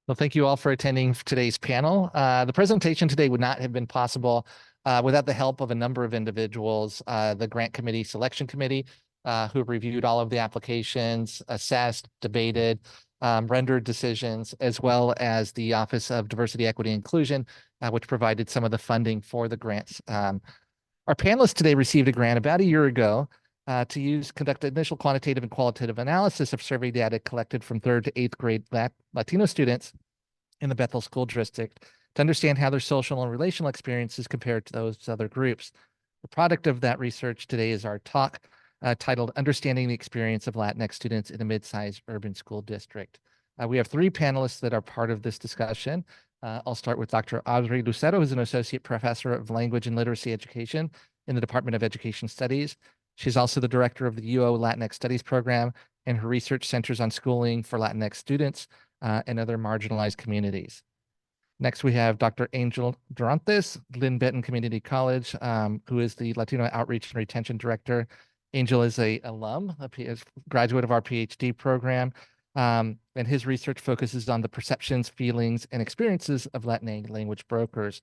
Well, thank you all for attending today's panel. The presentation today would not have been possible without the help of a number of individuals, the Grant Committee Selection Committee, who reviewed all of the applications, assessed, debated, rendered decisions, as well as the Office of Diversity, Equity, and Inclusion, which provided some of the funding for the grants. Our panelists today received a grant about a year ago to conduct initial quantitative and qualitative analysis of survey data collected from 3rd to 8th grade Latino students in the Bethel School District to understand how their social and relational experiences compared to those other groups. The product of that research today is our talk titled Understanding the Experience of Latinx Students in a Mid-Sized Urban School District. We have 3 panelists that are part of this discussion. I'll start with Dr. Audrey Lucero, who's an Associate Professor of Language and Literacy Education in the Department of Education Studies. She's also the director of the UO Latinx Studies Program, and her research centers on schooling for Latinx students and other marginalized communities. Next, we have Dr. Angel Dorantes, Linn Benton Community College, who is the Latino Outreach and Retention Director. Angel is a graduate of our PhD program, and his research focuses on the perceptions, feelings, and experiences of Latin language brokers.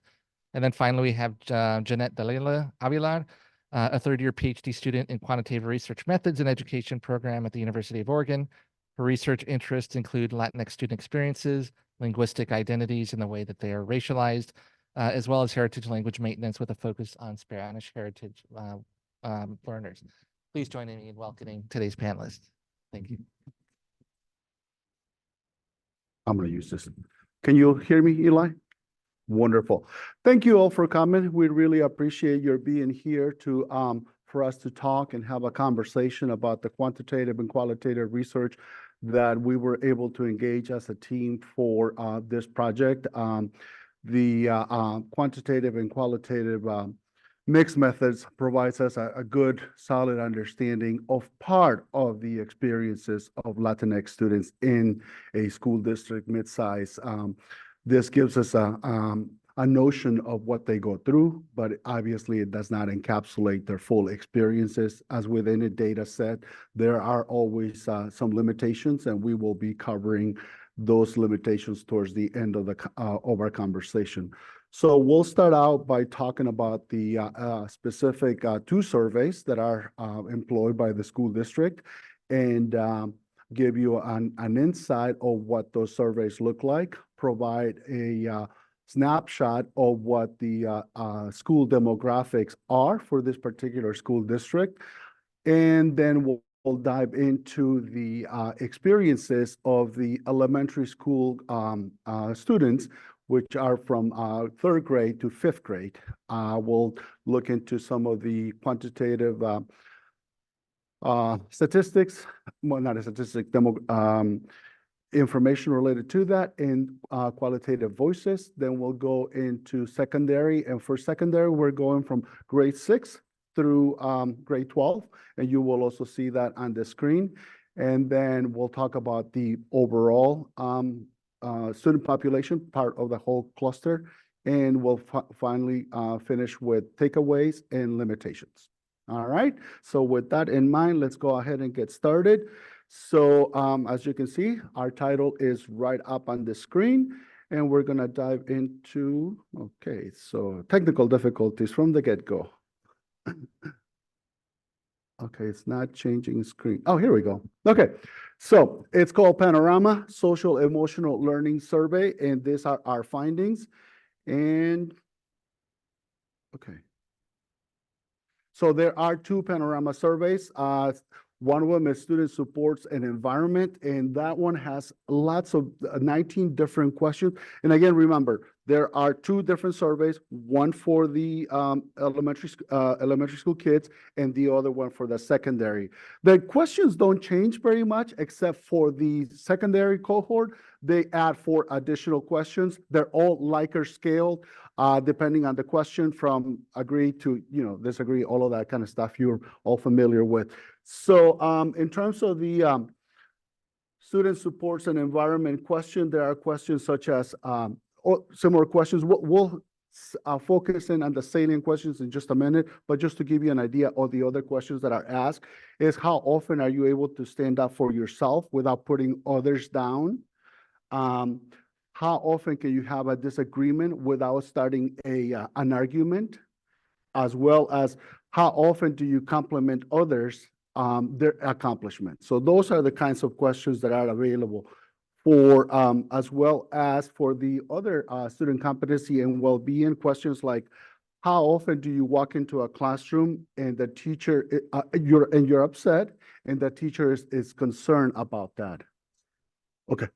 And then finally, we have Janette Avelar, a 3rd-year PhD student in Quantitative Research Methods and Education program at the University of Oregon. Her research interests include Latinx student experiences, linguistic identities and the way that they are racialized, as well as heritage language maintenance with a focus on Spanish heritage learners. Please join me in welcoming today's panelists. Thank you. I'm going to use this. Can you hear me, Eli? Wonderful. Thank you all for coming. We really appreciate your being here for us to talk and have a conversation about the quantitative and qualitative research that we were able to engage as a team for this project. The quantitative and qualitative mixed methods provides us a good, solid understanding of part of the experiences of Latinx students in a school district mid-size. This gives us a notion of what they go through, but obviously it does not encapsulate their full experiences. As with any data set, there are always some limitations, and we will be covering those limitations towards the end of our conversation. So we'll start out by talking about the specific 2 surveys that are employed by the school district, and give you an insight of what those surveys look like, provide a snapshot of what the school demographics are for this particular school district, and then we'll dive into the experiences of the elementary school students, which are from 3rd grade to 5th grade. We'll look into some of the quantitative statistics, well, not a statistic, information related to that, and qualitative voices. Then we'll go into secondary, and for secondary, we're going from grade 6 through grade 12, and you will also see that on the screen. And then we'll talk about the overall student population, part of the whole cluster, and we'll finally finish with takeaways and limitations. All right, so with that in mind, let's go ahead and get started. So as you can see, our title is right up on the screen, and we're going to dive into, okay, so technical difficulties from the get-go. Okay, it's not changing screen. Oh, here we go. Okay, so it's called Panorama Social Emotional Learning Survey, and these are our findings. And okay, so there are 2 Panorama surveys. One of them is Student Supports and Environment, and that one has lots of 19 different questions. And again, remember, there are 2 different surveys, one for the elementary school kids and the other one for the secondary. The questions don't change very much, except for the secondary cohort. They add 4 additional questions. They're all Likert scale, depending on the question, from agree to, disagree, all of that kind of stuff you're all familiar with. So in terms of the Student Supports and Environment question, there are questions such as, or similar questions. We'll focus in on the salient questions in just a minute, but just to give you an idea of the other questions that are asked is, how often are you able to stand up for yourself without putting others down? how often can you have a disagreement without starting an argument, as well as how often do you compliment others their accomplishments. So those are the kinds of questions that are available for as well as for the other student competency and well-being questions, like how often do you walk into a classroom and the teacher you're upset and the teacher is concerned about that. Okay.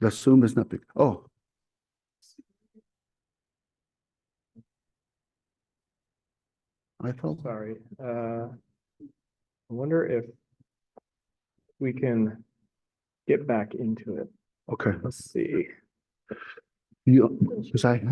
The Zoom is not big. Oh. I thought. Sorry. I wonder if we can get back into it. Okay. Let's see. Because I.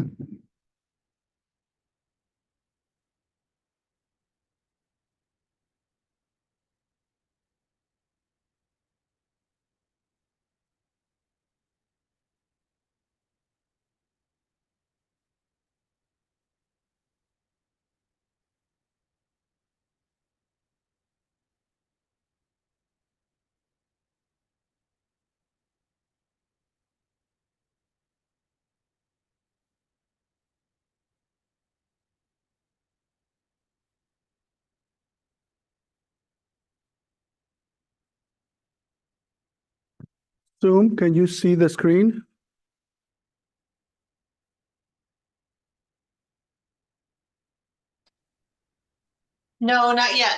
Zoom, can you see the screen? No, not yet.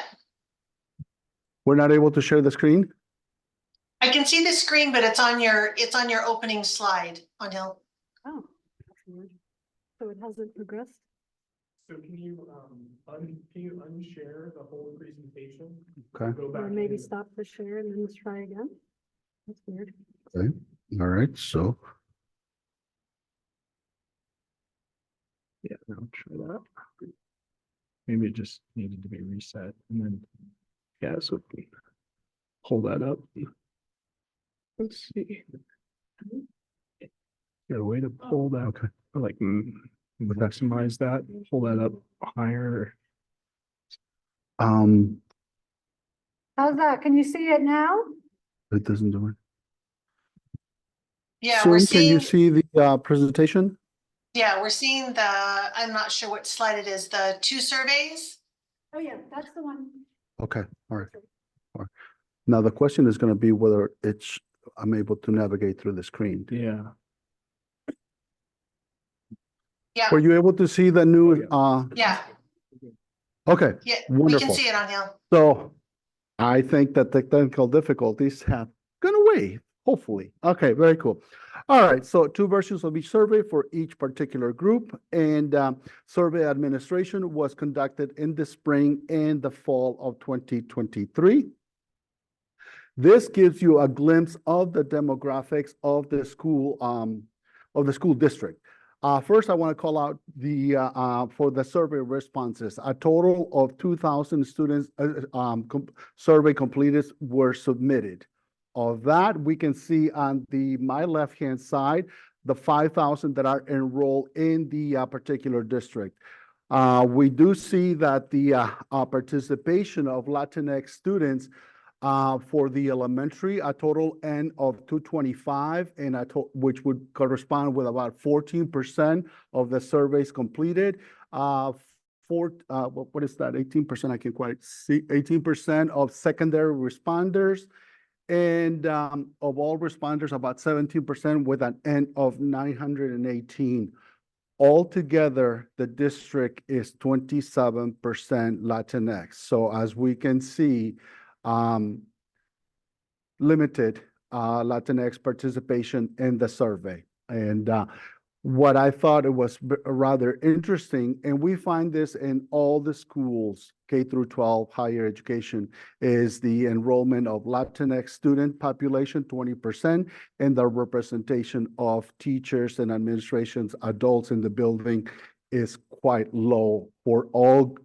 We're not able to share the screen? I can see the screen, but it's on your opening slide on Hill. Oh, that's weird. So it hasn't progressed? So can you unshare the whole presentation? Okay. Go Or back maybe in. stop the share and then let's try again? That's weird. Okay, all right, so. Yeah, I'll try that. Maybe it just needed to be reset and then, yeah, so we can pull that up. Let's see. Got a way to pull that, Okay. or like maximize that, pull that up higher. How's that? Can you see it now? It doesn't do it. Yeah, Zoom, we're can you seeing, see the presentation? yeah, we're seeing I'm not sure what slide it is, the 2 surveys. Oh, yeah, that's the one. Okay, all right. All right. Now the question is going to be whether I'm able to navigate through the screen. Yeah. Yeah, Were you able to see the new, yeah, okay, yeah, we wonderful. can see it on Hill. So I think that the technical difficulties have gone away, hopefully. Okay, very cool. All right, so 2 versions of each survey for each particular group, and survey administration was conducted in the spring and the fall of 2023. This gives you a glimpse of the demographics of the school district. First, I want to call out for the survey responses. A total of 2,000 students survey completed were submitted. Of that, we can see on my left-hand side, the 5,000 that are enrolled in the particular district. We do see that the participation of Latinx students for the elementary, a total N of 225, and which would correspond with about 14% of the surveys completed. What is that? 18%, I can't quite see. 18% of secondary responders, and of all responders, about 17% with an N of 918. Altogether, the district is 27% Latinx. So as we can see, limited Latinx participation in the survey. And what I thought it was rather interesting, and we find this in all the schools, K through 12 higher education, is the enrollment of Latinx student population, 20%, and the representation of teachers and administrations, adults in the building is quite low for all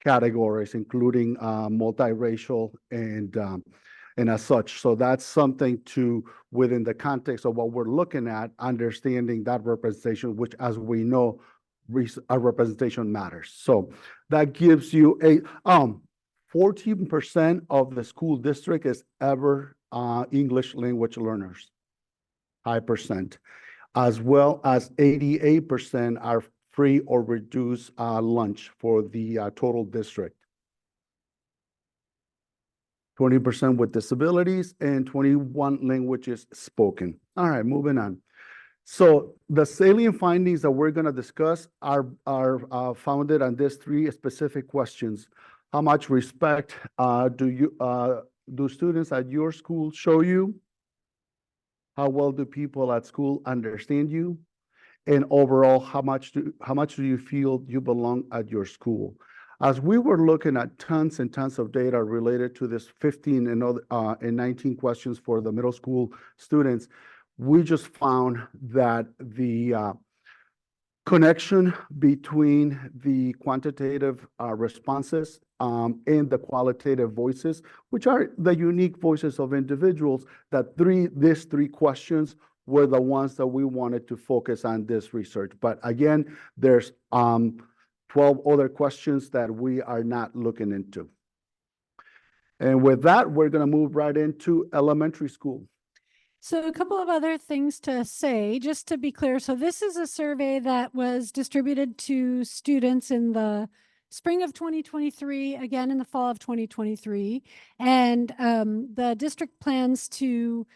categories, including multiracial and as such. So that's something to, within the context of what we're looking at, understanding that representation, which, as we know, a representation matters. So that gives you 14% of the school district is ever English language learners, high percent, as well as 88% are free or reduced lunch for the total district. 20% with disabilities and 21 languages spoken. All right, moving on. So the salient findings that we're going to discuss are founded on these three specific questions. How much respect do students at your school show you? How well do people at school understand you? And overall, how much do you feel you belong at your school? As we were looking at tons and tons of data related to this 15 and 19 questions for the middle school students, we just found that the connection between the quantitative responses and the qualitative voices, which are the unique voices of individuals, that these three questions were the ones that we wanted to focus on this research. But again, there's 12 other questions that we are not looking into. And with that, we're going to move right into elementary school. So a couple of other things to say, just to be clear. So this is a survey that was distributed to students in the spring of 2023, again in the fall of 2023. And the district plans to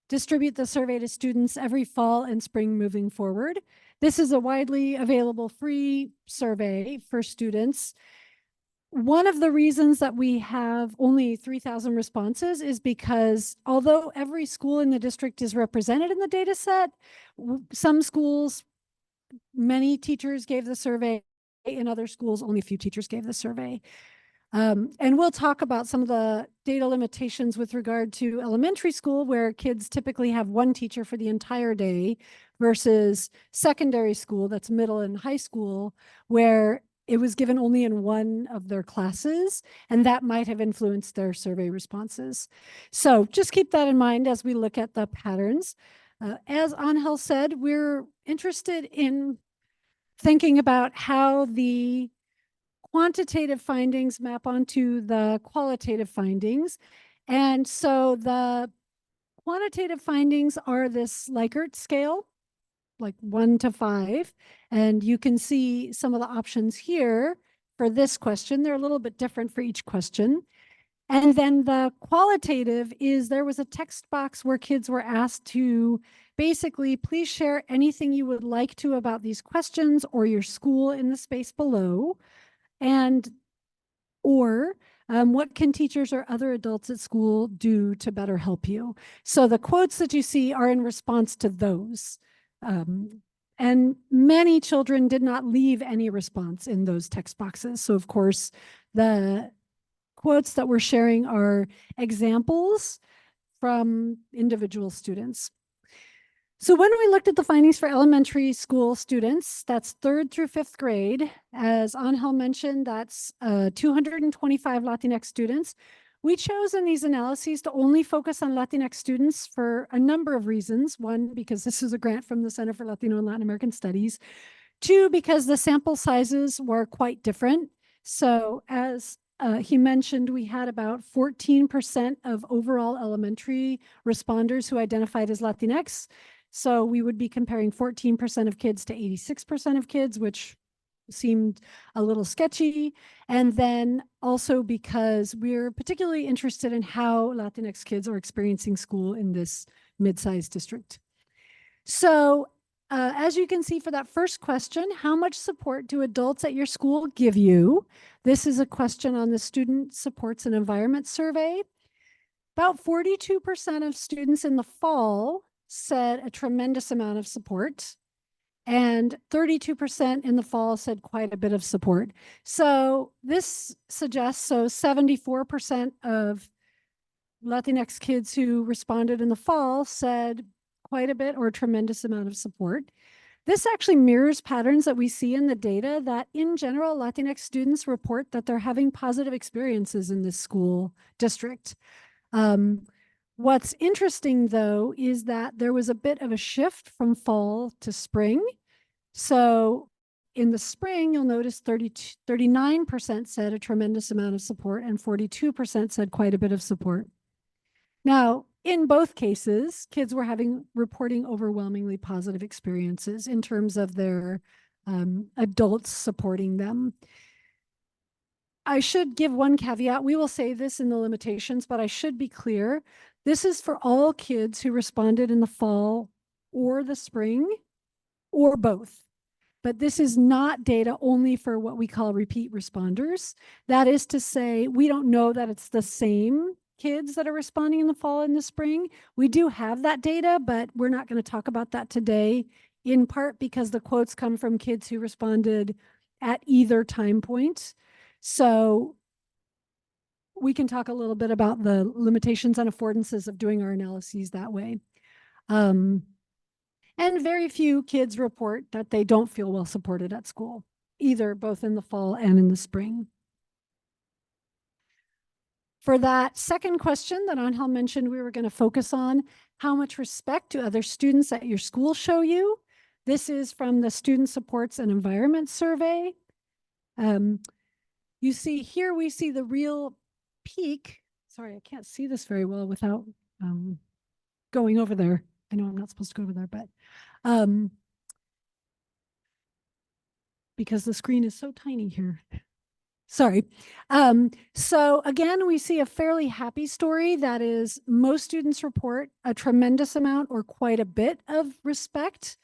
distribute the survey to students every fall and spring moving forward. This is a widely available free survey for students. One of the reasons that we have only 3,000 responses is because although every school in the district is represented in the data set, some schools, many teachers gave the survey. In other schools, only a few teachers gave the survey. And we'll talk about some of the data limitations with regard to elementary school, where kids typically have one teacher for the entire day, versus secondary school, that's middle and high school, where it was given only in one of their classes, and that might have influenced their survey responses. So just keep that in mind as we look at the patterns. As Angel said, we're interested in thinking about how the quantitative findings map onto the qualitative findings. And so the quantitative findings are this Likert scale, like 1 to 5. And you can see some of the options here for this question. They're a little bit different for each question. And then the qualitative is, there was a text box where kids were asked to basically, please share anything you would like to about these questions or your school in the space below. And or what can teachers or other adults at school do to better help you? So the quotes that you see are in response to those. And many children did not leave any response in those text boxes. So of course, the quotes that we're sharing are examples from individual students. So when we looked at the findings for elementary school students, that's 3rd through 5th grade, as Angel mentioned, that's 225 Latinx students. We chose in these analyses to only focus on Latinx students for a number of reasons. 1, because this is a grant from the Center for Latino and Latin American Studies. 2, because the sample sizes were quite different. So as he mentioned, we had about 14% of overall elementary responders who identified as Latinx. So we would be comparing 14% of kids to 86% of kids, which seemed a little sketchy. And then also because we're particularly interested in how Latinx kids are experiencing school in this mid-sized district. So as you can see for that first question, how much support do adults at your school give you? This is a question on the Student Supports and Environment Survey. About 42% of students in the fall said a tremendous amount of support, and 32% in the fall said quite a bit of support. So this suggests, 74% of Latinx kids who responded in the fall said quite a bit or a tremendous amount of support. This actually mirrors patterns that we see in the data, that in general, Latinx students report that they're having positive experiences in this school district. What's interesting, though, is that there was a bit of a shift from fall to spring. So in the spring, you'll notice 39% said a tremendous amount of support and 42% said quite a bit of support. Now, in both cases, kids were reporting overwhelmingly positive experiences in terms of their adults supporting them. I should give one caveat. We will say this in the limitations, but I should be clear. This is for all kids who responded in the fall or the spring or both. But this is not data only for what we call repeat responders. That is to say, we don't know that it's the same kids that are responding in the fall and the spring. We do have that data, but we're not going to talk about that today, in part because the quotes come from kids who responded at either time point. So we can talk a little bit about the limitations and affordances of doing our analyses that way. And very few kids report that they don't feel well supported at school, either both in the fall and in the spring. For that second question that Angel mentioned, we were going to focus on how much respect do other students at your school show you? This is from the Student Supports and Environment Survey. You see here, we see the real peak. Sorry, I can't see this very well without going over there. I know I'm not supposed to go over there, but because the screen is so tiny here. Sorry. So again, we see a fairly happy story. That is, most students report a tremendous amount or quite a bit of respect.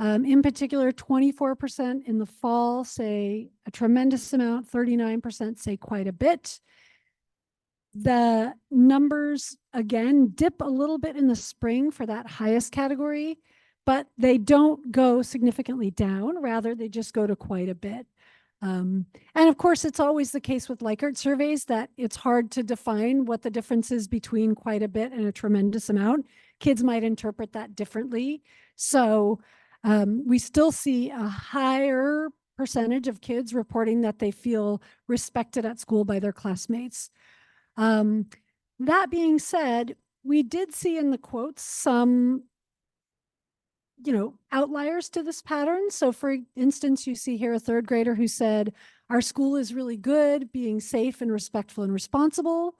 In particular, 24% in the fall say a tremendous amount, 39% say quite a bit. The numbers, again, dip a little bit in the spring for that highest category, but they don't go significantly down. Rather, they just go to quite a bit. And of course, it's always the case with Likert surveys that it's hard to define what the difference is between quite a bit and a tremendous amount. Kids might interpret that differently. So we still see a higher percentage of kids reporting that they feel respected at school by their classmates. That being said, we did see in the quotes some, outliers to this pattern. So for instance, you see here a third grader who said, our school is really good, being safe and respectful and responsible.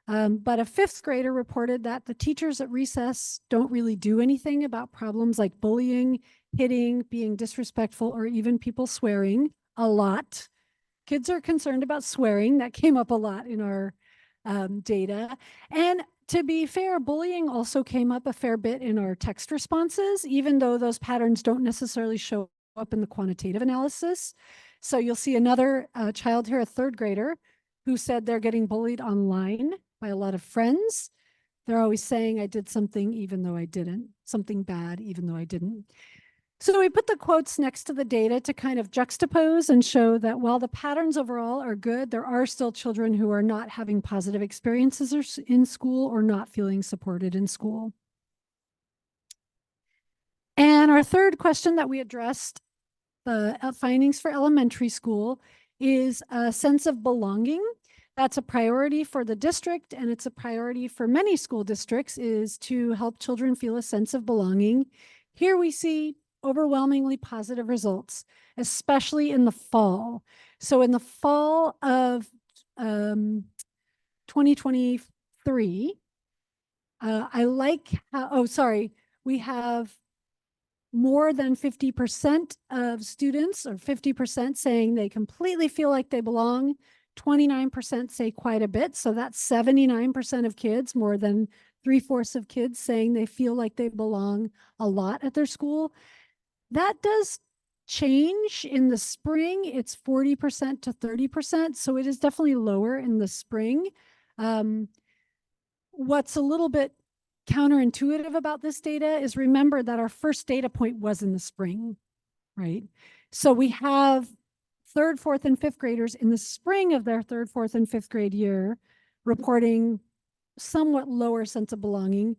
But a fifth grader reported that the teachers at recess don't really do anything about problems like bullying, hitting, being disrespectful, or even people swearing a lot. Kids are concerned about swearing. That came up a lot in our data. And to be fair, bullying also came up a fair bit in our text responses, even though those patterns don't necessarily show up in the quantitative analysis. So you'll see another child here, a third grader, who said they're getting bullied online by a lot of friends. They're always saying, I did something even though I didn't, something bad even though I didn't. So we put the quotes next to the data to kind of juxtapose and show that while the patterns overall are good, there are still children who are not having positive experiences in school or not feeling supported in school. And our third question that we addressed, the findings for elementary school, is a sense of belonging. That's a priority for the district, and it's a priority for many school districts, is to help children feel a sense of belonging. Here we see overwhelmingly positive results, especially in the fall. So in the fall of 2023, I like how, we have more than 50% of students, or 50%, saying they completely feel like they belong. 29% say quite a bit. So that's 79% of kids, more than 3/4 of kids, saying they feel like they belong a lot at their school. That does change in the spring. It's 40% to 30%. So it is definitely lower in the spring. What's a little bit counterintuitive about this data is, remember that our first data point was in the spring, right? So we have third, fourth, and fifth graders in the spring of their third, fourth, and fifth grade year reporting somewhat lower sense of belonging.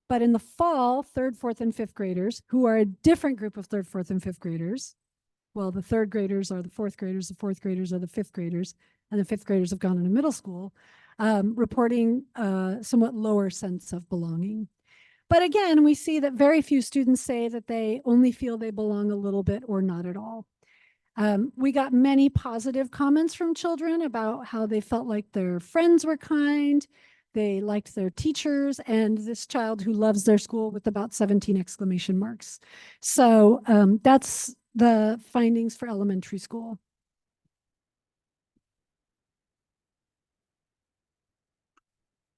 But in the fall, third, fourth, and fifth graders, who are a different group of third, fourth, and fifth graders, well, the third graders are the fourth graders, the fourth graders are the fifth graders, and the fifth graders have gone into middle school, reporting a somewhat lower sense of belonging. But again, we see that very few students say that they only feel they belong a little bit or not at all. We got many positive comments from children about how they felt like their friends were kind, they liked their teachers, and this child who loves their school with about 17 exclamation marks. So that's the findings for elementary school.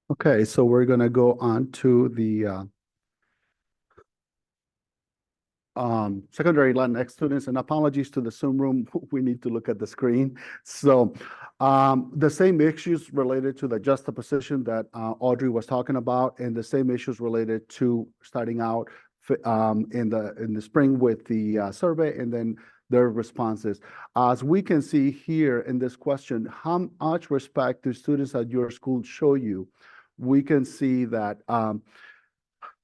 Okay, so we're gonna go on to the secondary Latinx students, and apologies to the Zoom room, we need to look at the screen. So the same issues related to the juxtaposition that Audrey was talking about, and the same issues related to starting out in the spring with the survey and then their responses. As we can see here in this question, how much respect do students at your school show you? We can see that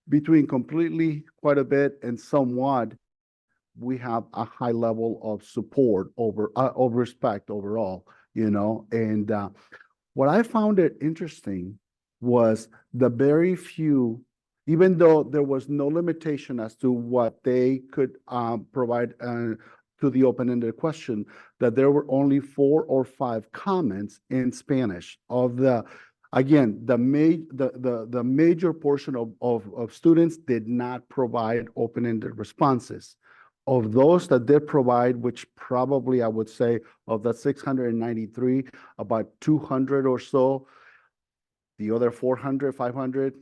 between completely, quite a bit, and somewhat, we have a high level of support of respect overall, you know. And what I found it interesting was the very few, even though there was no limitation as to what they could provide to the open-ended question, that there were only 4 or 5 comments in Spanish of the. Again, the major portion of students did not provide open-ended responses. Of those that did provide, which probably I would say of the 693, about 200 or so, the other 400, 500,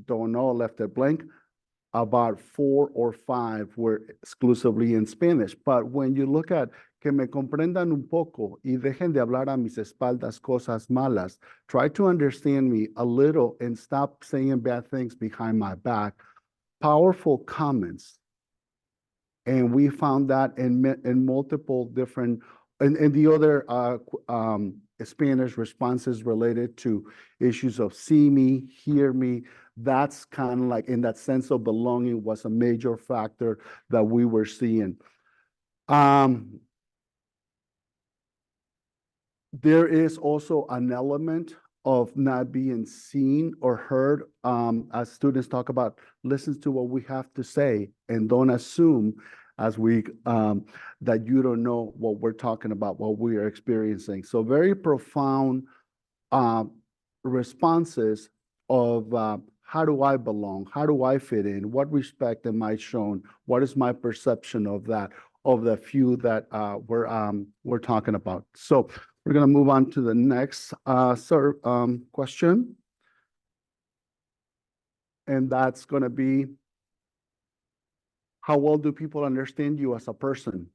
don't know, left it blank. About 4 or 5 were exclusively in Spanish. But when you look at que me comprendan un poco y dejen de hablar a mis espaldas cosas malas, try to understand me a little and stop saying bad things behind my back. Powerful comments. And we found that in multiple different, and the other Spanish responses related to issues of see me, hear me. That's kind of like in that sense of belonging was a major factor that we were seeing. There is also an element of not being seen or heard as students talk about, listen to what we have to say and don't assume as we that you don't know what we're talking about, what we are experiencing. So very profound responses of how do I belong? How do I fit in? What respect am I shown? What is my perception of that, of the few that we're talking about? So we're going to move on to the next question. And that's going to be, how well do people understand you as a person?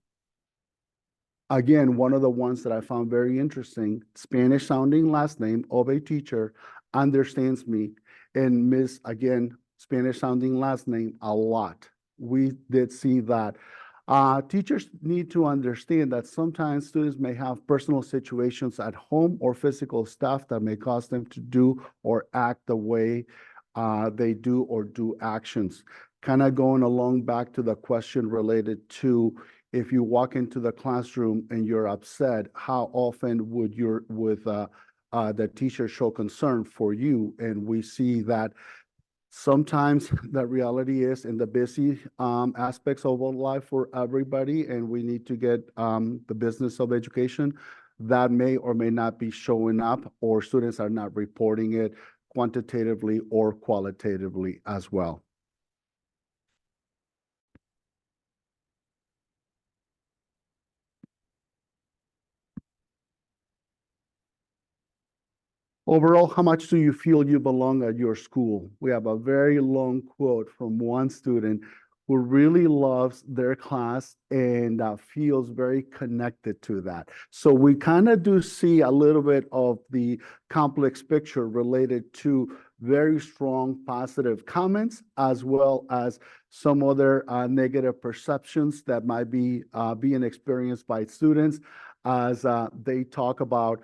Again, one of the ones that I found very interesting, Spanish sounding last name of a teacher understands me, and Miss, again, Spanish sounding last name a lot. We did see that. Teachers need to understand that sometimes students may have personal situations at home or physical stuff that may cause them to do or act the way they do or do actions. Kind of going along back to the question related to if you walk into the classroom and you're upset, how often would the teacher show concern for you? And we see that sometimes the reality is in the busy aspects of our life for everybody, and we need to get the business of education that may or may not be showing up, or students are not reporting it quantitatively or qualitatively as well. Overall, how much do you feel you belong at your school? We have a very long quote from one student who really loves their class and feels very connected to that. So we kind of do see a little bit of the complex picture related to very strong positive comments, as well as some other negative perceptions that might be being experienced by students as they talk about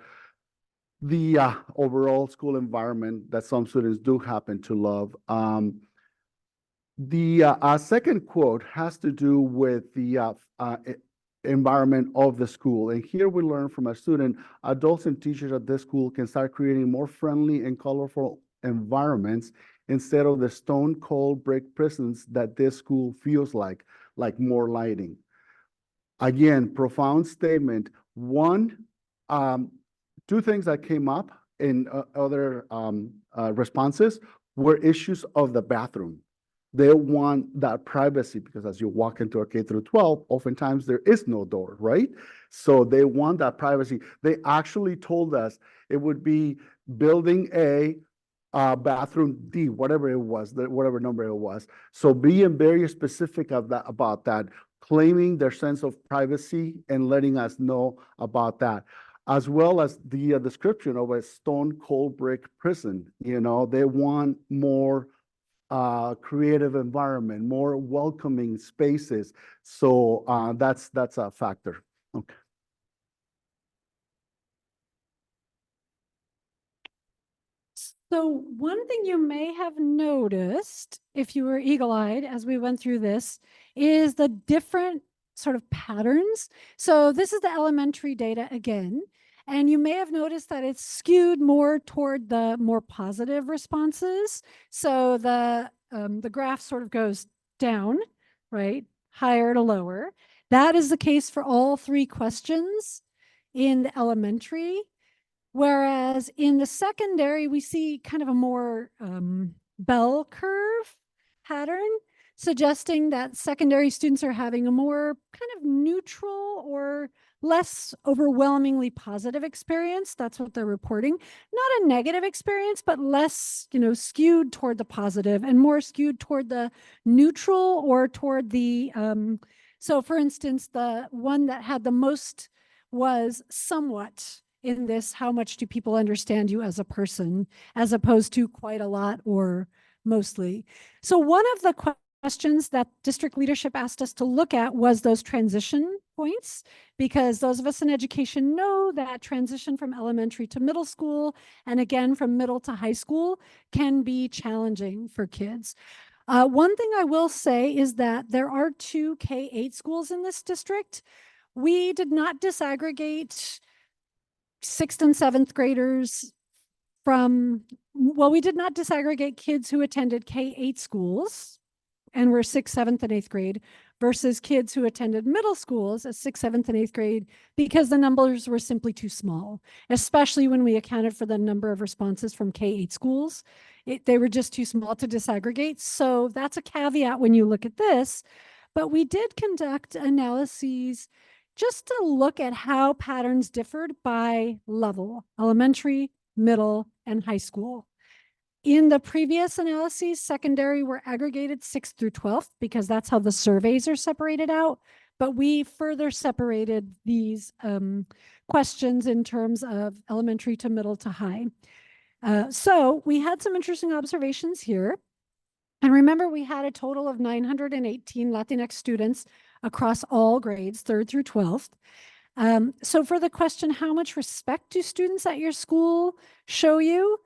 the overall school environment that some students do happen to love. The second quote has to do with the environment of the school. And here we learn from a student, adults and teachers at this school can start creating more friendly and colorful environments instead of the stone cold brick prisons that this school feels like more lighting. Again, profound statement. One, two things that came up in other responses were issues of the bathroom. They want that privacy because as you walk into a K through 12, oftentimes there is no door, right? So they want that privacy. They actually told us it would be building A, bathroom D, whatever it was, whatever number it was. So being very specific about that, claiming their sense of privacy and letting us know about that, as well as the description of a stone cold brick prison. You know, they want more creative environment, more welcoming spaces. So that's a factor. Okay. So one thing you may have noticed if you were eagle-eyed as we went through this is the different sort of patterns. So this is the elementary data again, and you may have noticed that it's skewed more toward the more positive responses. So the graph sort of goes down, right? Higher to lower. That is the case for all three questions in the elementary. Whereas in the secondary, we see kind of a more bell curve pattern, suggesting that secondary students are having a more kind of neutral or less overwhelmingly positive experience. That's what they're reporting. Not a negative experience, but less, skewed toward the positive and more skewed toward the neutral or toward the, so for instance, the one that had the most was somewhat in this, how much do people understand you as a person, as opposed to quite a lot or mostly. So one of the questions that district leadership asked us to look at was those transition points, because those of us in education know that transition from elementary to middle school, and again from middle to high school, can be challenging for kids. One thing I will say is that there are 2 K-8 schools in this district. We did not disaggregate 6th and 7th graders we did not disaggregate kids who attended K-8 schools and were 6th, 7th, and 8th grade versus kids who attended middle schools at 6th, 7th, and 8th grade, because the numbers were simply too small, especially when we accounted for the number of responses from K-8 schools. They were just too small to disaggregate. So that's a caveat when you look at this. But we did conduct analyses just to look at how patterns differed by level: elementary, middle, and high school. In the previous analyses, secondary were aggregated 6th through 12th because that's how the surveys are separated out. But we further separated these questions in terms of elementary to middle to high. So we had some interesting observations here. And remember, we had a total of 918 Latinx students across all grades, 3rd through 12th. So for the question, how much respect do students at your school show you?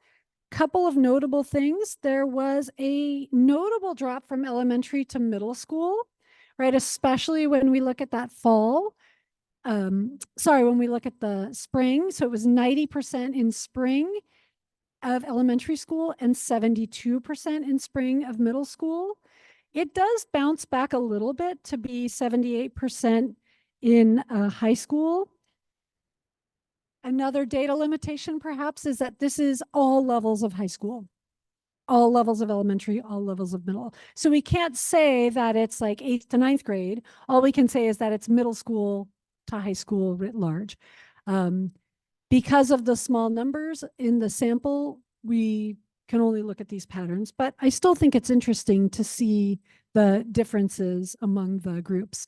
Couple of notable things. There was a notable drop from elementary to middle school, right? Especially when we look at that fall. When we look at the spring. So it was 90% in spring of elementary school and 72% in spring of middle school. It does bounce back a little bit to be 78% in high school. Another data limitation perhaps is that this is all levels of high school, all levels of elementary, all levels of middle. So we can't say that it's like 8th to 9th grade. All we can say is that it's middle school to high school writ large. Because of the small numbers in the sample, we can only look at these patterns, but I still think it's interesting to see the differences among the groups.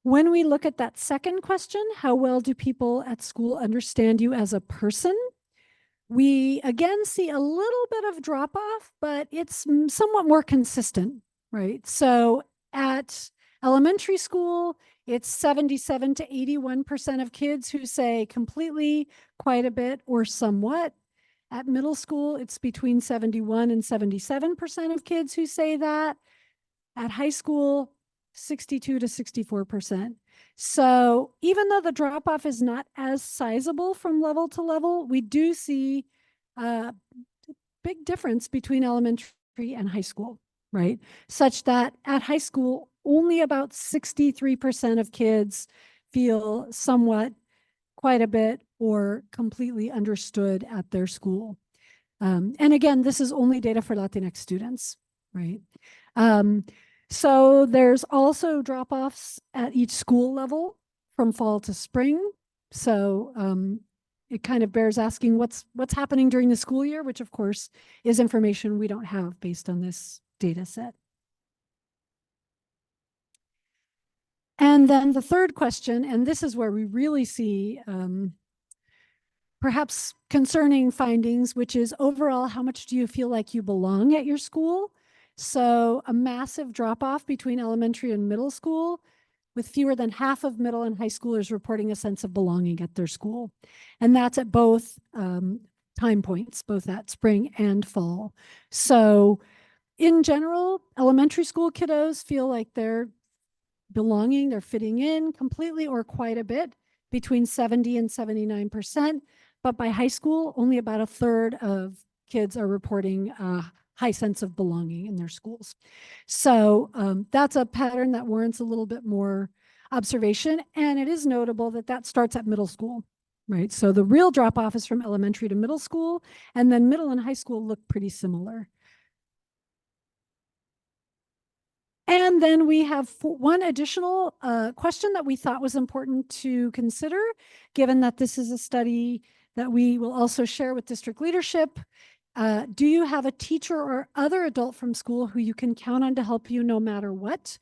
When we look at that second question, how well do people at school understand you as a person? We again see a little bit of drop off, but it's somewhat more consistent, right? So at elementary school, it's 77 to 81% of kids who say completely, quite a bit, or somewhat. At middle school, it's between 71 and 77% of kids who say that. At high school, 62 to 64%. So even though the drop off is not as sizable from level to level, we do see a big difference between elementary and high school, right? Such that at high school, only about 63% of kids feel somewhat, quite a bit, or completely understood at their school. And again, this is only data for Latinx students, right? So there's also drop-offs at each school level from fall to spring. So it kind of bears asking what's happening during the school year, which of course is information we don't have based on this data set. And then the third question, and this is where we really see perhaps concerning findings, which is overall, how much do you feel like you belong at your school? So a massive drop off between elementary and middle school, with fewer than half of middle and high schoolers reporting a sense of belonging at their school. And that's at both time points, both at spring and fall. So in general, elementary school kiddos feel like they're belonging, they're fitting in completely or quite a bit, between 70 and 79%. But by high school, only about a third of kids are reporting a high sense of belonging in their schools. So that's a pattern that warrants a little bit more observation. And it is notable that that starts at middle school, right? So the real drop off is from elementary to middle school, and then middle and high school look pretty similar. And then we have one additional question that we thought was important to consider, given that this is a study that we will also share with district leadership. Do you have a teacher or other adult from school who you can count on to help you no matter what?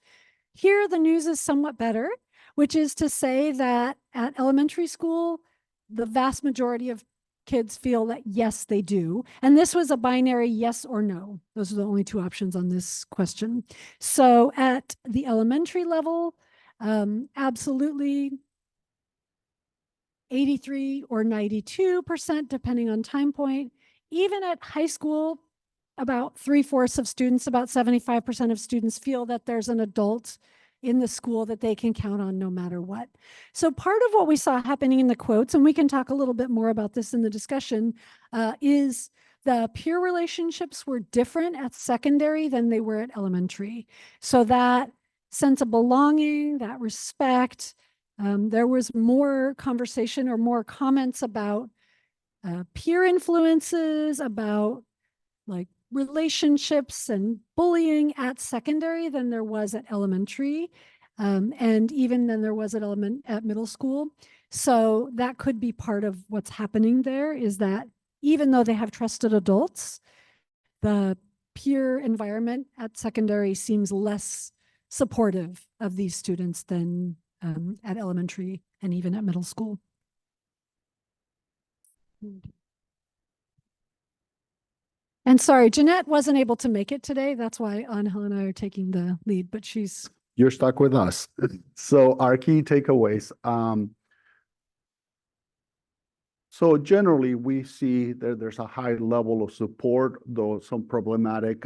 Here, the news is somewhat better, which is to say that at elementary school, the vast majority of kids feel that yes, they do. And this was a binary yes or no. Those are the only two options on this question. So at the elementary level, absolutely 83 or 92%, depending on time point. Even at high school, about 3/4 of students, about 75% of students feel that there's an adult in the school that they can count on no matter what. So part of what we saw happening in the quotes, and we can talk a little bit more about this in the discussion, is the peer relationships were different at secondary than they were at elementary. So that sense of belonging, that respect, there was more conversation or more comments about peer influences, about like relationships and bullying at secondary than there was at elementary, and even than there was at middle school. So that could be part of what's happening there, is that even though they have trusted adults, the peer environment at secondary seems less supportive of these students than at elementary and even at middle school. And sorry, Janette wasn't able to make it today. That's why Angel and I are taking the lead, but You're stuck with us. So our key takeaways. So generally, we see that there's a high level of support, though some problematic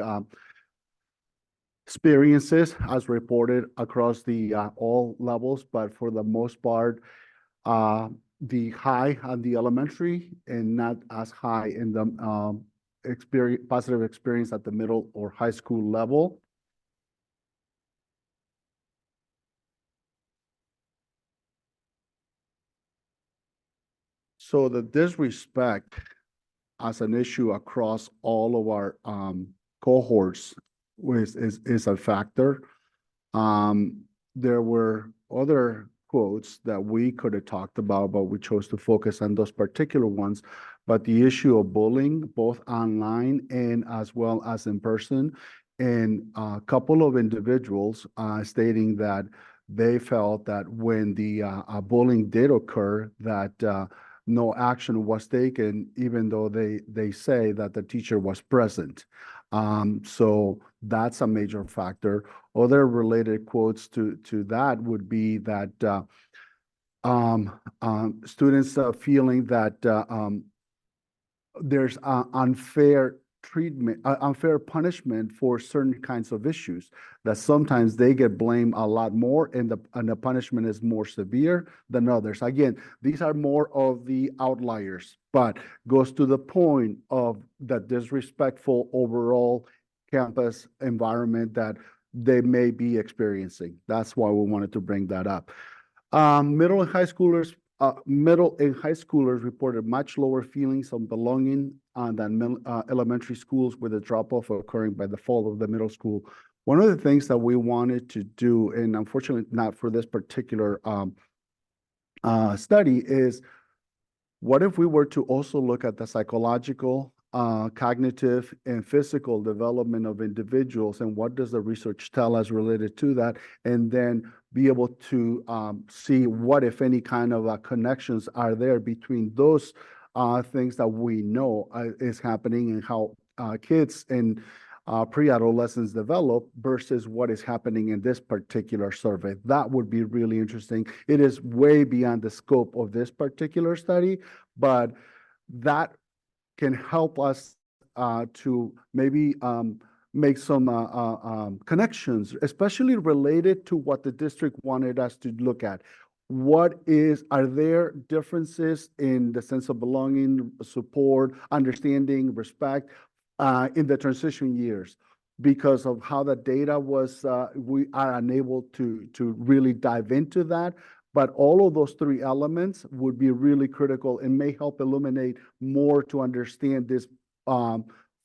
experiences as reported across the all levels, but for the most part, the high on the elementary and not as high in the positive experience at the middle or high school level. So the disrespect as an issue across all of our cohorts is a factor. There were other quotes that we could have talked about, but we chose to focus on those particular ones. But the issue of bullying, both online and as well as in person, and a couple of individuals stating that they felt that when the bullying did occur, that no action was taken, even though they say that the teacher was present. So that's a major factor. Other related quotes to that would be that students feeling that there's unfair treatment, unfair punishment for certain kinds of issues, that sometimes they get blamed a lot more and the punishment is more severe than others. Again, these are more of the outliers, but goes to the point of the disrespectful overall campus environment, that they may be experiencing. That's why we wanted to bring that up. Middle and high schoolers reported much lower feelings of belonging than elementary schools, with a drop-off occurring by the fall of the middle school. One of the things that we wanted to do, and unfortunately not for this particular study, is what if we were to also look at the psychological, cognitive, and physical development of individuals, and what does the research tell us related to that, and then be able to see what, if any, kind of connections are there between those things that we know is happening, and how kids and pre-adolescents develop versus what is happening in this particular survey. That would be really interesting. It is way beyond the scope of this particular study, but that can help us to maybe make some connections, especially related to what the district wanted us to look at. Are there differences in the sense of belonging, support, understanding, respect in the transition years? Because of how the data was, we are unable to really dive into that. But all of those three elements would be really critical and may help illuminate more to understand these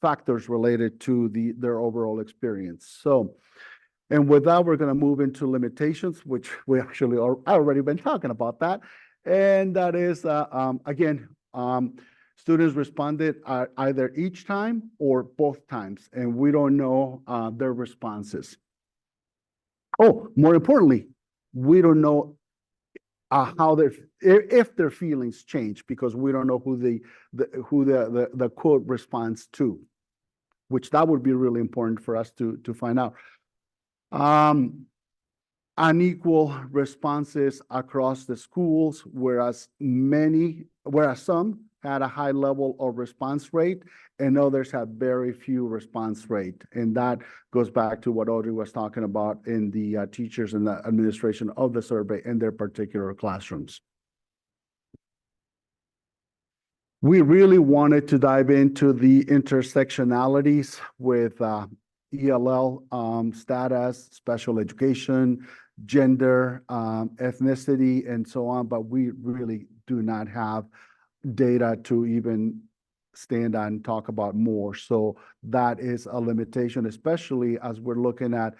factors related to their overall experience. So, and with that, we're going to move into limitations, which we actually already been talking about that. And that is, again, students responded either each time or both times, and we don't know their responses. Oh, more importantly, we don't know how if their feelings change, because we don't know who the quote responds to, which that would be really important for us to find out. Unequal responses across the schools, whereas some had a high level of response rate and others had very few response rate. And that goes back to what Audrey was talking about in the teachers and the administration of the survey in their particular classrooms. We really wanted to dive into the intersectionalities with ELL status, special education, gender, ethnicity, and so on, but we really do not have data to even stand on and talk about more. So that is a limitation, especially as we're looking at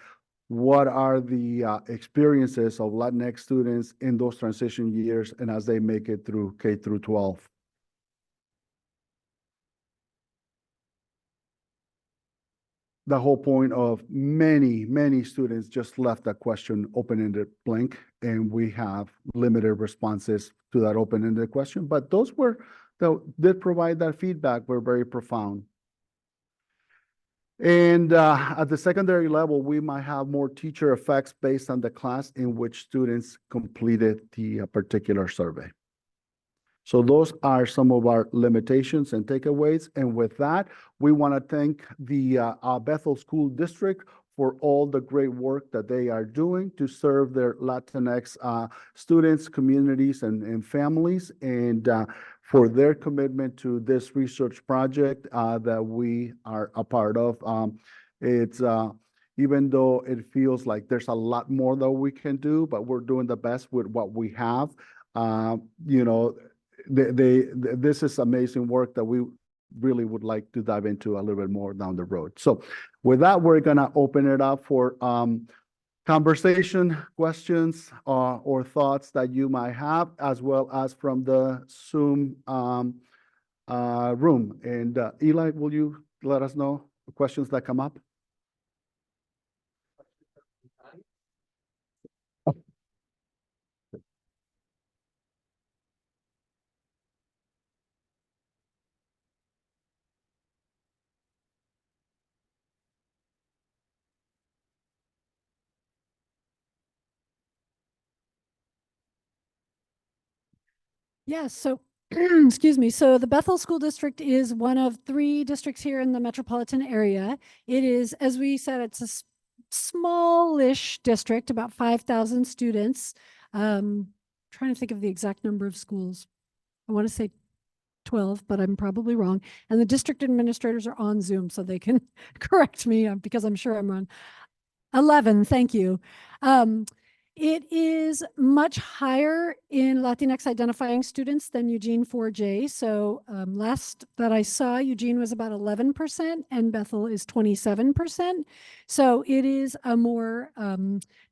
what are the experiences of Latinx students in those transition years and as they make it through K through 12. The whole point of many students just left that question open-ended blank, and we have limited responses to that open-ended question, but those that did provide that feedback were very profound. And at the secondary level, we might have more teacher effects based on the class in which students completed the particular survey. So those are some of our limitations and takeaways. And with that, we want to thank the Bethel School District for all the great work that they are doing to serve their Latinx students, communities, and families, and for their commitment to this research project that we are a part of. It's even though it feels like there's a lot more that we can do, but we're doing the best with what we have. You know, this is amazing work that we really would like to dive into a little bit more down the road. So with that, we're going to open it up for conversation, questions, or thoughts that you might have, as well as from the Zoom room. And Eli, will you let us know the questions that come up? Yes, so excuse me. So the Bethel School District is one of 3 districts here in the metropolitan area. It is, as we said, it's a smallish district, about 5,000 students. Trying to think of the exact number of schools. I want to say 12, but I'm probably wrong. And the district administrators are on Zoom, so they can correct me because I'm sure I'm wrong. 11, thank you. It is much higher in Latinx identifying students than Eugene 4J. So last that I saw, Eugene was about 11% and Bethel is 27%. So it is a more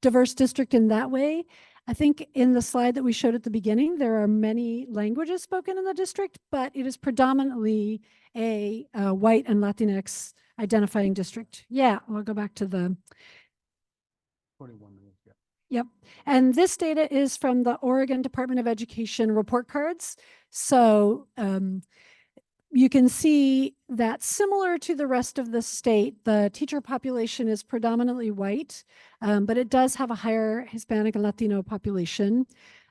diverse district in that way. I think in the slide that we showed at the beginning, there are many languages spoken in the district, but it is predominantly a white and Latinx identifying district. Yeah, I'll go back to the 21 minutes, yeah. Yep. And this data is from the Oregon Department of Education report cards. So you can see that similar to the rest of the state, the teacher population is predominantly white, but it does have a higher Hispanic and Latino population.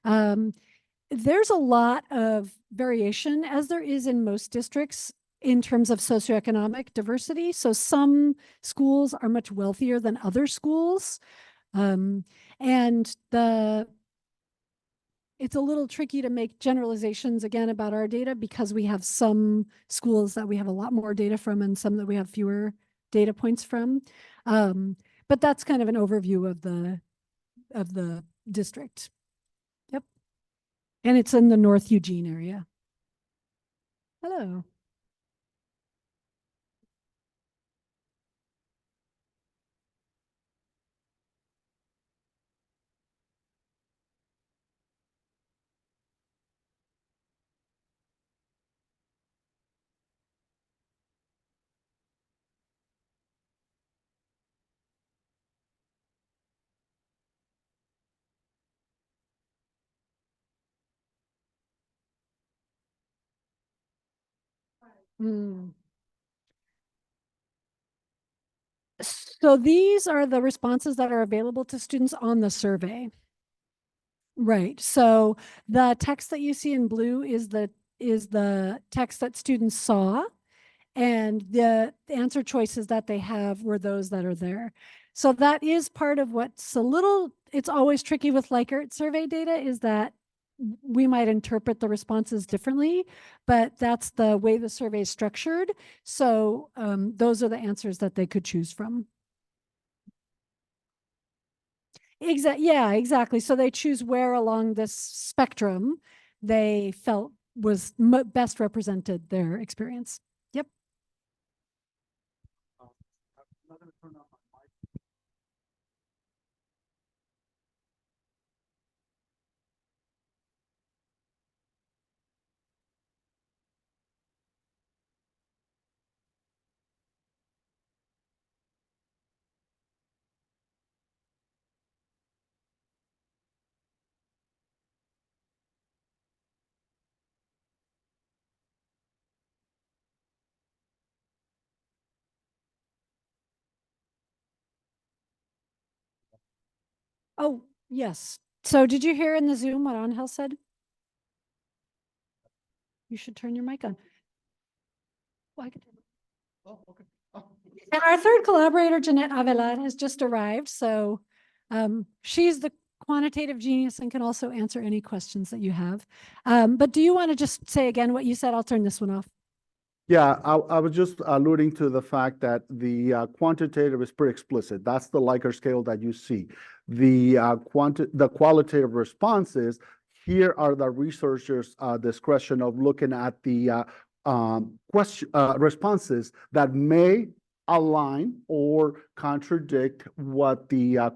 There's a lot of variation, as there is in most districts, in terms of socioeconomic diversity. So some schools are much wealthier than other schools. And it's a little tricky to make generalizations again about our data because we have some schools that we have a lot more data from and some that we have fewer data points from. But that's kind of an overview of the district. Yep. And it's in the North Eugene area. Hello. Mm. So these are the responses that are available to students on the survey. Right. So the text that you see in blue is the text that students saw, and the answer choices that they have were those that are there. So that is part of what's it's always tricky with Likert survey data, is that we might interpret the responses differently, but that's the way the survey is structured. So those are the answers that they could choose from. Yeah, exactly. So they choose where along this spectrum they felt was best represented their experience. Yep. I'm not going to turn off my mic. Oh, yes. So did you hear in the Zoom what Angel said? You should turn your mic on. Well, I can turn it. Oh, okay. Oh. And our third collaborator, Janette Avelar, has just arrived. So she's the quantitative genius and can also answer any questions that you have. But do you want to just say again what you said? I'll turn this one off. Yeah, I was just alluding to the fact that the quantitative is pretty explicit. That's the Likert scale that you see. The qualitative responses, here are the researchers' discretion of looking at the responses that may align or contradict what the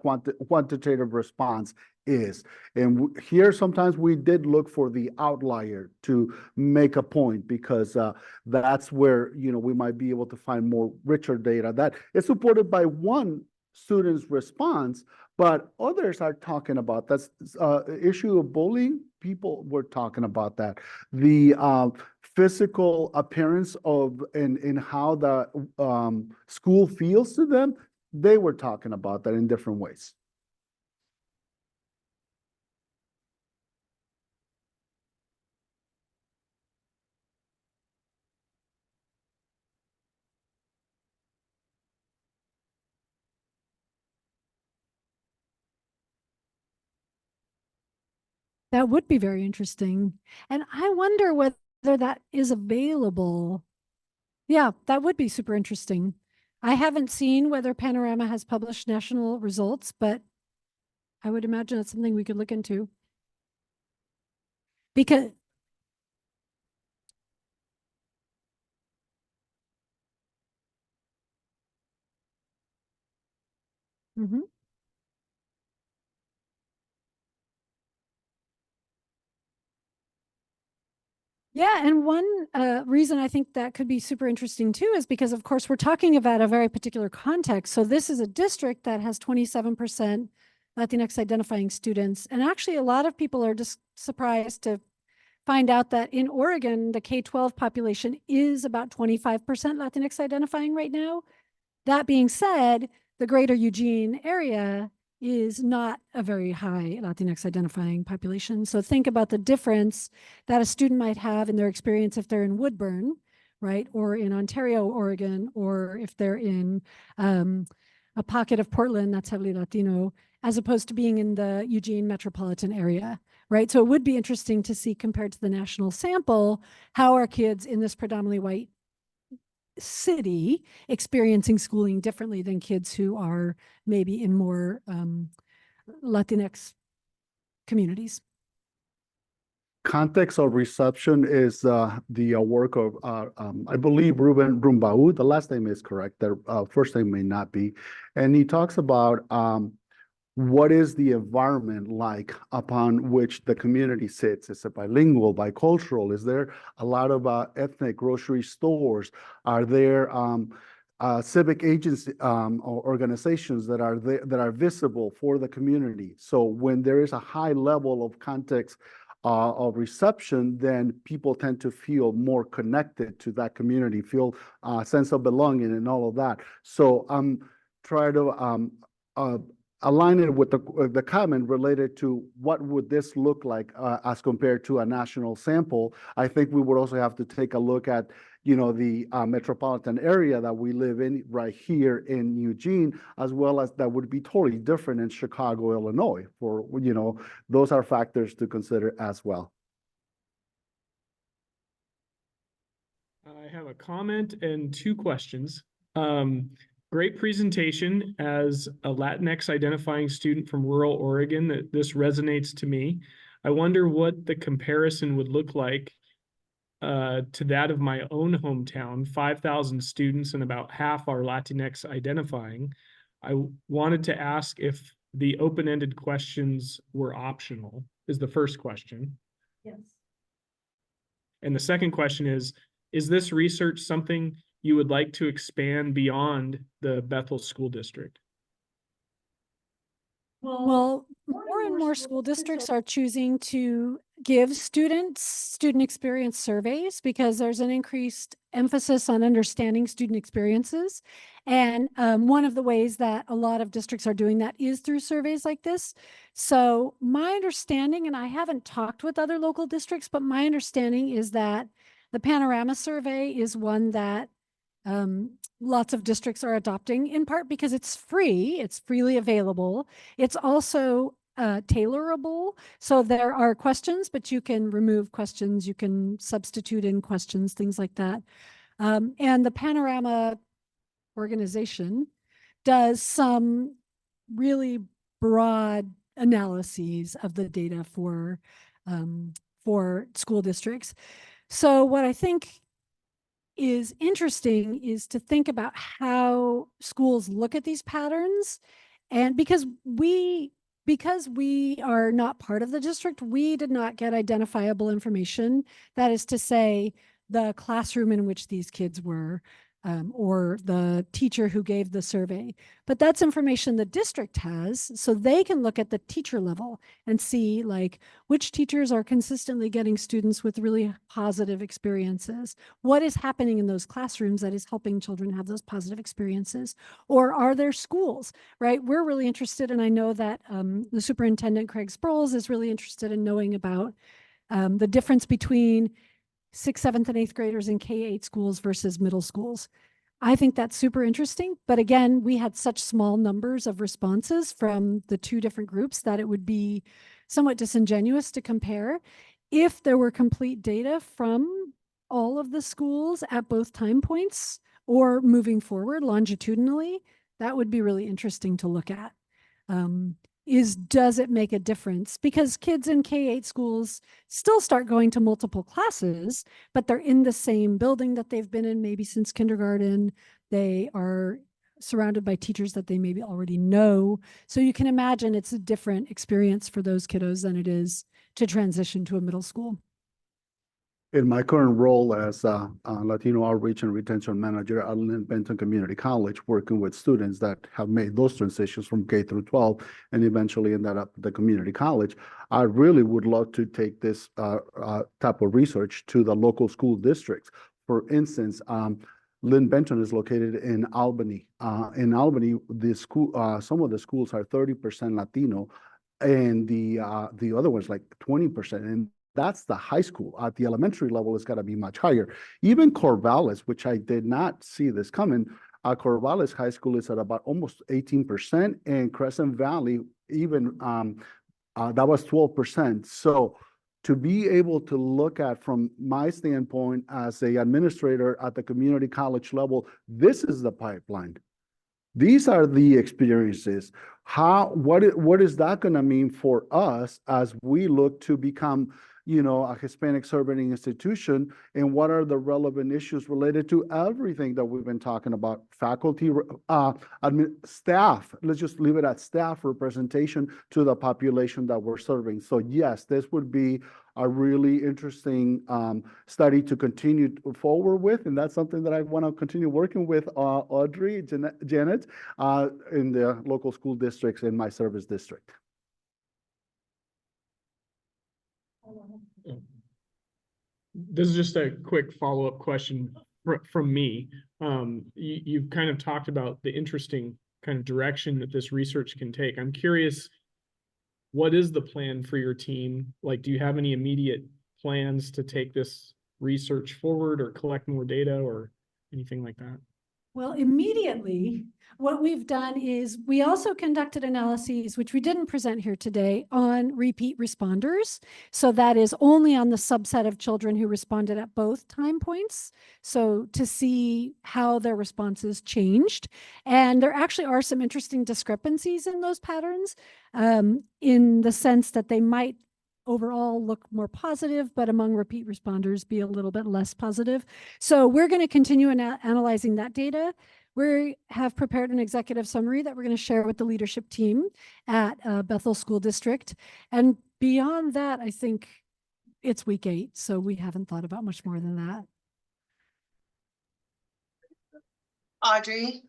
quantitative response is. And here sometimes we did look for the outlier to make a point, because that's where, you know, we might be able to find more richer data that is supported by one student's response, but others are talking about that's issue of bullying. People were talking about that. The physical appearance of and how the school feels to them, they were talking about that in different ways. That would be very interesting. And I wonder whether that is available. Yeah, that would be super interesting. I haven't seen whether Panorama has published national results, but I would imagine it's something we could look into. Because Mhm. Yeah, and one reason I think that could be super interesting too is because, of course, we're talking about a very particular context. So this is a district that has 27% Latinx identifying students. And actually, a lot of people are just surprised to find out that in Oregon, the K-12 population is about 25% Latinx identifying right now. That being said, the greater Eugene area is not a very high Latinx identifying population. So think about the difference that a student might have in their experience if they're in Woodburn, right? Or in Ontario, Oregon, or if they're in a pocket of Portland that's heavily Latino, as opposed to being in the Eugene metropolitan area, right? So it would be interesting to see, compared to the national sample, how are kids in this predominantly white city experiencing schooling differently than kids who are maybe in more Latinx communities. Context of reception is the work of, I believe, Ruben Rumbaud. The last name is correct. Their first name may not be. And he talks about what is the environment like upon which the community sits? Is it bilingual, bicultural? Is there a lot of ethnic grocery stores? Are there civic agency or organizations that are there, that are visible for the community? So when there is a high level of context of reception, then people tend to feel more connected to that community, feel a sense of belonging and all of that. So try to align it with the comment related to what would this look like as compared to a national sample. I think we would also have to take a look at, you know, the metropolitan area that we live in right here in Eugene, as well as that would be totally different in Chicago, Illinois. For, you know, those are factors to consider as well. I have a comment and two questions. Great presentation. As a Latinx identifying student from rural Oregon, this resonates to me. I wonder what the comparison would look like to that of my own hometown. 5,000 students and about half are Latinx identifying. I wanted to ask if the open-ended questions were optional, is the first question. Yes. And the second question is this research something you would like to expand beyond the Bethel School District? Well, more and more school districts are choosing to give students student experience surveys because there's an increased emphasis on understanding student experiences. And one of the ways that a lot of districts are doing that is through surveys like this. So my understanding, and I haven't talked with other local districts, but my understanding is that the Panorama survey is one that lots of districts are adopting, in part because it's free, it's freely available. It's also tailorable. So there are questions, but you can remove questions, you can substitute in questions, things like that. And the Panorama organization does some really broad analyses of the data for school districts. So what I think is interesting is to think about how schools look at these patterns. And because we are not part of the district, we did not get identifiable information. That is to say, the classroom in which these kids were, or the teacher who gave the survey. But that's information the district has, so they can look at the teacher level and see like which teachers are consistently getting students with really positive experiences. What is happening in those classrooms that is helping children have those positive experiences? Or are there schools, right? We're really interested, and I know that the superintendent, Craig Sproles, is really interested in knowing about the difference between 6th, 7th, and 8th graders in K-8 schools versus middle schools. I think that's super interesting. But again, we had such small numbers of responses from the two different groups that it would be somewhat disingenuous to compare. If there were complete data from all of the schools at both time points or moving forward longitudinally, that would be really interesting to look at. Does it make a difference? Because kids in K-8 schools still start going to multiple classes, but they're in the same building that they've been in maybe since kindergarten. They are surrounded by teachers that they maybe already know. So you can imagine it's a different experience for those kiddos than it is to transition to a middle school. In my current role as a Latino Outreach and Retention Manager at Linn Benton Community College, working with students that have made those transitions from K through 12 and eventually ended up at the community college, I really would love to take this type of research to the local school districts. For instance, Linn Benton is located in Albany. In Albany, the school, some of the schools are 30% Latino, and the other one's like 20%. And that's the high school. At the elementary level, it's got to be much higher. Even Corvallis, which I did not see this coming, Corvallis High School is at about almost 18%, and Crescent Valley, even that was 12%. So to be able to look at, from my standpoint as a administrator at the community college level, this is the pipeline. These are the experiences. What is that going to mean for us as we look to become, you know, a Hispanic serving institution, and what are the relevant issues related to everything that we've been talking about? Faculty, staff, let's just leave it at staff representation to the population that we're serving. So yes, this would be a really interesting study to continue forward with, and that's something that I want to continue working with Audrey, Janette, in the local school districts in my service district. This is just a quick follow-up question from me. You've kind of talked about the interesting kind of direction that this research can take. I'm curious, what is the plan for your team? Like, do you have any immediate plans to take this research forward or collect more data or anything like that? Well, immediately, what we've done is we also conducted analyses, which we didn't present here today, on repeat responders. So that is only on the subset of children who responded at both time points. So to see how their responses changed. And there actually are some interesting discrepancies in those patterns, in the sense that they might overall look more positive, but among repeat responders be a little bit less positive. So we're going to continue analyzing that data. We have prepared an executive summary that we're going to share with the leadership team at Bethel School District. And beyond that, I think it's week 8, so we haven't thought about much more than that. Audrey,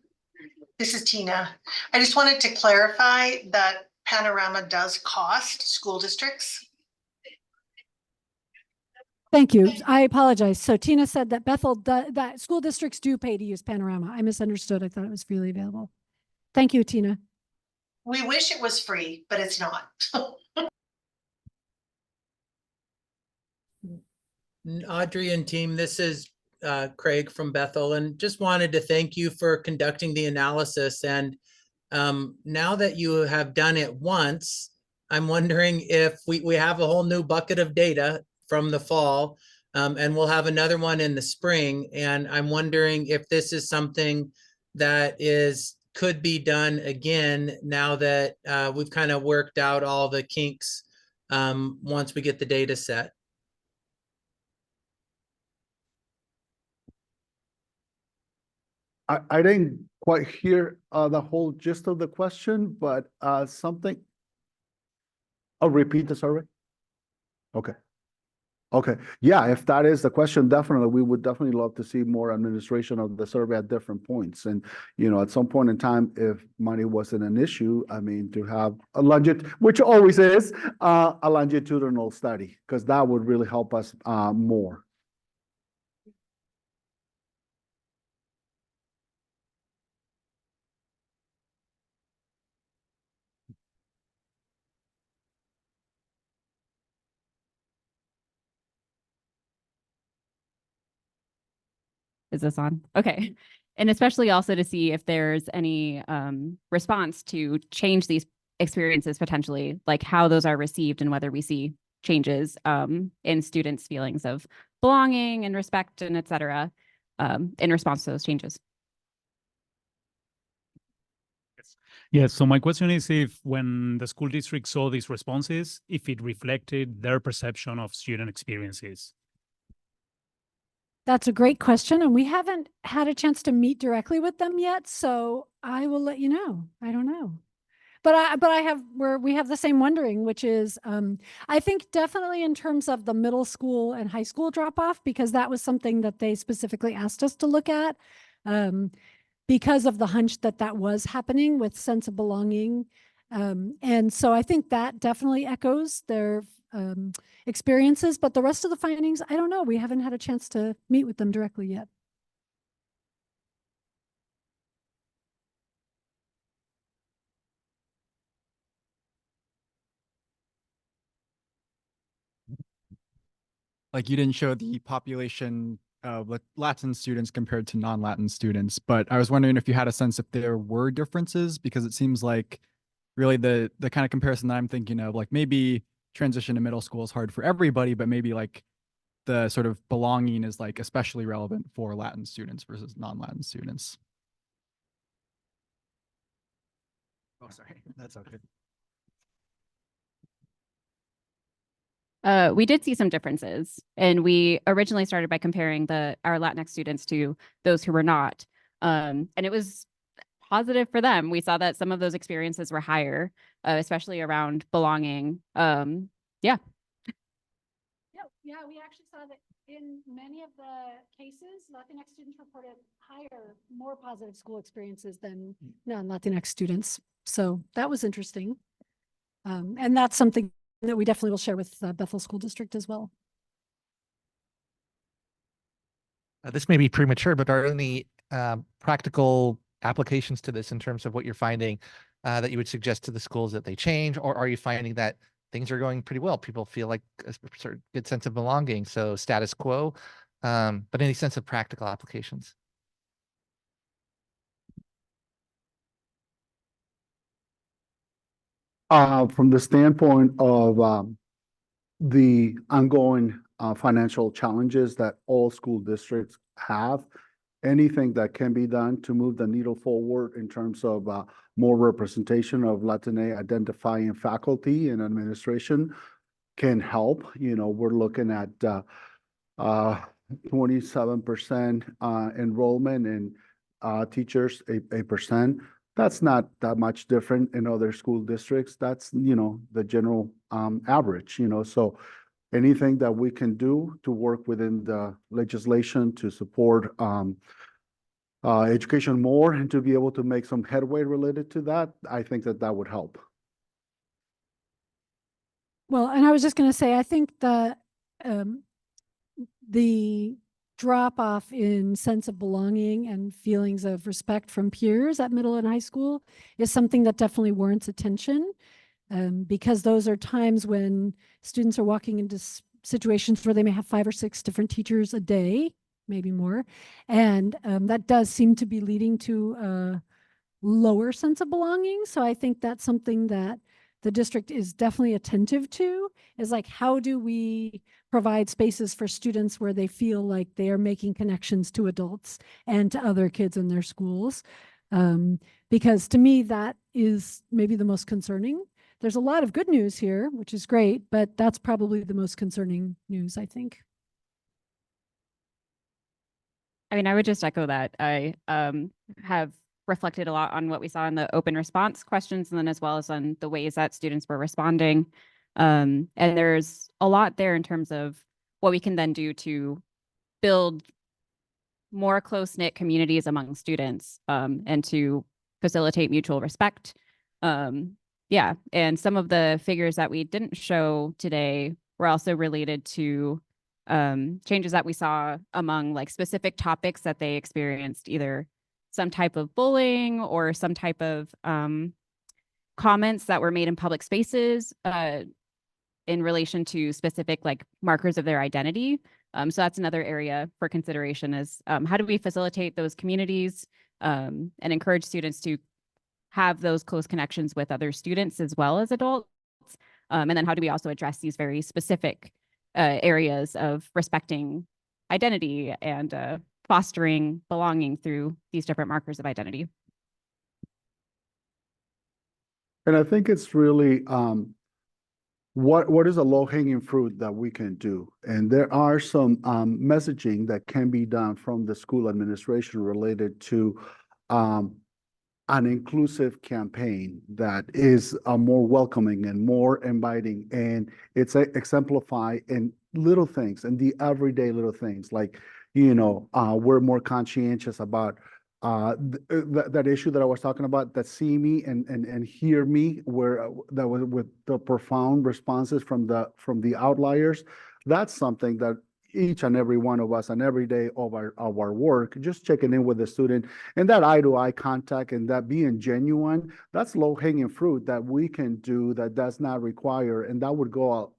this is Tina. I just wanted to clarify that Panorama does cost school districts. Thank you. I apologize. So Tina said that that school districts do pay to use Panorama. I misunderstood. I thought it was freely available. Thank you, Tina. We wish it was free, but it's not. Audrey and team, this is Craig from Bethel, and just wanted to thank you for conducting the analysis. And now that you have done it once, I'm wondering if we have a whole new bucket of data from the fall, and we'll have another one in the spring. And I'm wondering if this is something that could be done again now that we've kind of worked out all the kinks once we get the data set. I didn't quite hear the whole gist of the question, but something. I'll repeat the survey. Okay. Okay. Yeah, if that is the question, definitely, we would definitely love to see more administration of the survey at different points. And, you know, at some point in time, if money wasn't an issue, I mean, to have a which always is, a longitudinal study, because that would really help us more. Is this on? Okay. And especially also to see if there's any response to change these experiences potentially, like how those are received and whether we see changes in students' feelings of belonging and respect and et cetera. in response to those changes. Yes, so my question is if when the school district saw these responses, if it reflected their perception of student experiences. That's a great question, and we haven't had a chance to meet directly with them yet, so I will let you know. I don't know. But we have the same wondering, which is, I think definitely in terms of the middle school and high school drop off, because that was something that they specifically asked us to look at, because of the hunch that that was happening with sense of belonging. And so I think that definitely echoes their experiences, but the rest of the findings, I don't know. We haven't had a chance to meet with them directly yet. Like you didn't show the population of Latin students compared to non-Latin students, but I was wondering if you had a sense if there were differences, because it seems like really the kind of comparison that I'm thinking of, like maybe transition to middle school is hard for everybody, but maybe like the sort of belonging is like especially relevant for Latin students versus non-Latin students. Oh, sorry, that's okay. We did see some differences, and we originally started by comparing our Latinx students to those who were not. And it was positive for them. We saw that some of those experiences were higher, especially around belonging. Yeah. Yeah, we actually saw that in many of the cases, Latinx students reported higher, more positive school experiences than non-Latinx students. So that was interesting. And that's something that we definitely will share with Bethel School District as well. This may be premature, but are there any practical applications to this in terms of what you're finding that you would suggest to the schools that they change, or are you finding that things are going pretty well? People feel like a sort of good sense of belonging, so status quo, but any sense of practical applications? From the standpoint of the ongoing financial challenges that all school districts have, anything that can be done to move the needle forward in terms of more representation of Latinx identifying faculty and administration can help. You know, we're looking at 27% enrollment in teachers, 8%. That's not that much different in other school districts. That's, you know, the general average, you know. So anything that we can do to work within the legislation to support education more and to be able to make some headway related to that, I think that that would help. Well, and I was just going to say, I think the drop off in sense of belonging and feelings of respect from peers at middle and high school is something that definitely warrants attention, because those are times when students are walking into situations where they may have 5 or 6 different teachers a day, maybe more. And that does seem to be leading to a lower sense of belonging. So I think that's something that the district is definitely attentive to, is like, how do we provide spaces for students where they feel like they are making connections to adults and to other kids in their schools? Because to me, that is maybe the most concerning. There's a lot of good news here, which is great, but that's probably the most concerning news, I think. I mean, I would just echo that. I have reflected a lot on what we saw in the open response questions, and then as well as on the ways that students were responding. And there's a lot there in terms of what we can then do to build more close-knit communities among students, and to facilitate mutual respect. Yeah, and some of the figures that we didn't show today were also related to changes that we saw among like specific topics that they experienced, either some type of bullying or some type of comments that were made in public spaces in relation to specific like markers of their identity. So that's another area for consideration, is how do we facilitate those communities and encourage students to have those close connections with other students as well as adults? And then how do we also address these very specific areas of respecting identity and fostering belonging through these different markers of identity. And I think it's really what is a low-hanging fruit that we can do? And there are some messaging that can be done from the school administration related to an inclusive campaign that is more welcoming and more inviting, and it's exemplify in little things and the everyday little things, like, we're more conscientious about that issue that I was talking about, that see me and hear me, where that was with the profound responses from the outliers. That's something that each and every one of us on every day of our work, just checking in with the student, and that eye-to-eye contact and that being genuine, that's low-hanging fruit that we can do, that does not require, and that would go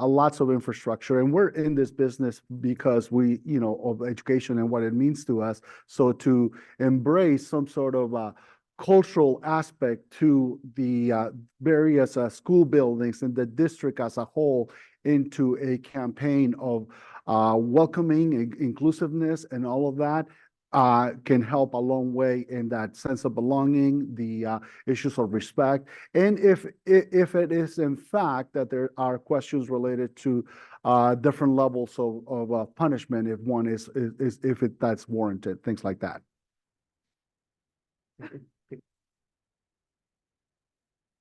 a lots of infrastructure. And we're in this business because we, of education and what it means to us. So to embrace some sort of cultural aspect to the various school buildings and the district as a whole into a campaign of welcoming, inclusiveness, and all of that can help a long way in that sense of belonging, the issues of respect. And if it is in fact that there are questions related to different levels of punishment, if one is if that's warranted, things like that.